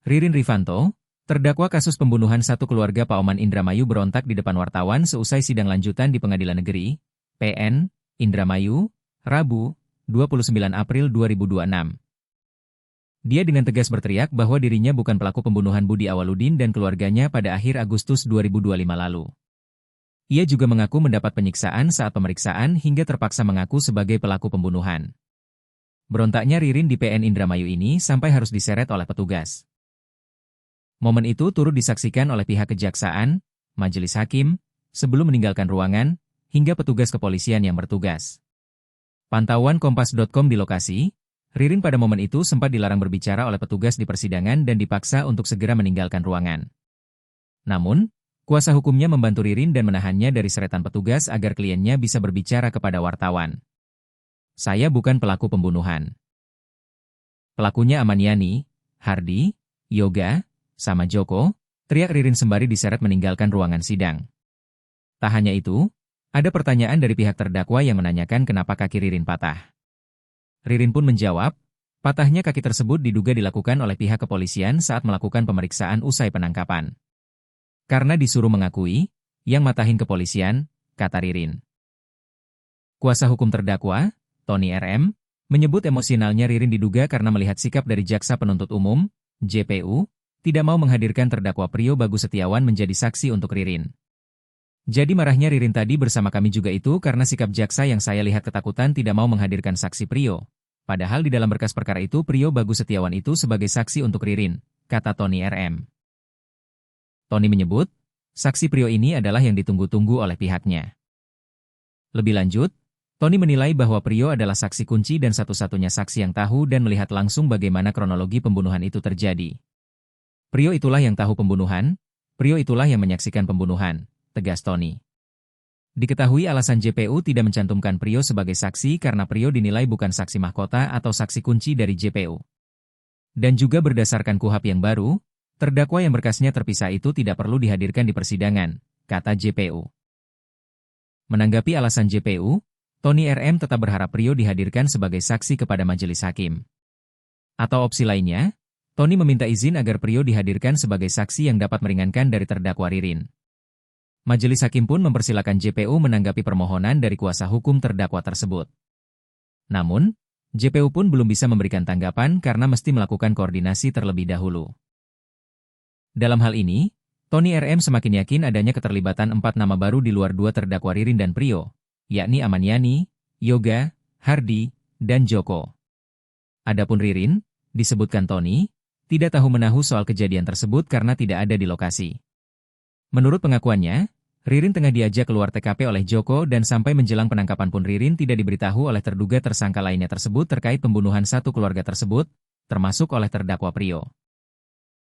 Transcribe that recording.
Ririn Rifanto, terdakwa kasus pembunuhan satu keluarga Pak Oman Indramayu berontak di depan wartawan seusai sidang lanjutan di Pengadilan Negeri, PN, Indramayu, Rabu, 29 April 2026. Dia dengan tegas berteriak bahwa dirinya bukan pelaku pembunuhan Budi Awaludin dan keluarganya pada akhir Agustus 2025 lalu. Ia juga mengaku mendapat penyiksaan saat pemeriksaan hingga terpaksa mengaku sebagai pelaku pembunuhan. Berontaknya Ririn di PN Indramayu ini sampai harus diseret oleh petugas. Momen itu turut disaksikan oleh pihak kejaksaan, majelis hakim, sebelum meninggalkan ruangan, hingga petugas kepolisian yang bertugas. Pantauan Kompas.com di lokasi, Ririn pada momen itu sempat dilarang berbicara oleh petugas di persidangan dan dipaksa untuk segera meninggalkan ruangan. Namun, kuasa hukumnya membantu Ririn dan menahannya dari seretan petugas agar kliennya bisa berbicara kepada wartawan. Saya bukan pelaku pembunuhan. Pelakunya Amaniani, Hardi, Yoga, sama Joko, teriak Ririn sembari diseret meninggalkan ruangan sidang. Tak hanya itu, ada pertanyaan dari pihak terdakwa yang menanyakan kenapa kaki Ririn patah. Ririn pun menjawab, patahnya kaki tersebut diduga dilakukan oleh pihak kepolisian saat melakukan pemeriksaan usai penangkapan. Karena disuruh mengakui, yang matahin kepolisian, kata Ririn. Kuasa hukum terdakwa, Tony RM, menyebut emosionalnya Ririn diduga karena melihat sikap dari Jaksa Penuntut Umum, JPU, tidak mau menghadirkan terdakwa Prio Bagus Setiawan menjadi saksi untuk Ririn. Jadi marahnya Ririn tadi bersama kami juga itu karena sikap jaksa yang saya lihat ketakutan tidak mau menghadirkan saksi Prio. Padahal di dalam berkas perkara itu Prio Bagus Setiawan itu sebagai saksi untuk Ririn, kata Tony RM. Tony menyebut, saksi Prio ini adalah yang ditunggu-tunggu oleh pihaknya. Lebih lanjut, Tony menilai bahwa Prio adalah saksi kunci dan satu-satunya saksi yang tahu dan melihat langsung bagaimana kronologi pembunuhan itu terjadi. Prio itulah yang tahu pembunuhan, Prio itulah yang menyaksikan pembunuhan, tegas Tony. Diketahui alasan JPU tidak mencantumkan Prio sebagai saksi karena Prio dinilai bukan saksi mahkota atau saksi kunci dari JPU. Dan juga berdasarkan KUHP yang baru, terdakwa yang berkasnya terpisah itu tidak perlu dihadirkan di persidangan, kata JPU. Menanggapi alasan JPU, Tony RM tetap berharap Prio dihadirkan sebagai saksi kepada majelis hakim. Atau opsi lainnya, Tony meminta izin agar Prio dihadirkan sebagai saksi yang dapat meringankan dari terdakwa Ririn. Majelis hakim pun mempersilakan JPU menanggapi permohonan dari kuasa hukum terdakwa tersebut. Namun, JPU pun belum bisa memberikan tanggapan karena mesti melakukan koordinasi terlebih dahulu. Dalam hal ini, Tony RM semakin yakin adanya keterlibatan 4 nama baru di luar 2 terdakwa Ririn dan Prio, yakni Amaniani, Yoga, Hardi, dan Joko. Adapun Ririn, disebutkan Tony, tidak tahu menahu soal kejadian tersebut karena tidak ada di lokasi. Menurut pengakuannya, Ririn tengah diajak keluar TKP oleh Joko dan sampai menjelang penangkapan pun Ririn tidak diberitahu oleh terduga tersangka lainnya tersebut terkait pembunuhan satu keluarga tersebut, termasuk oleh terdakwa Prio.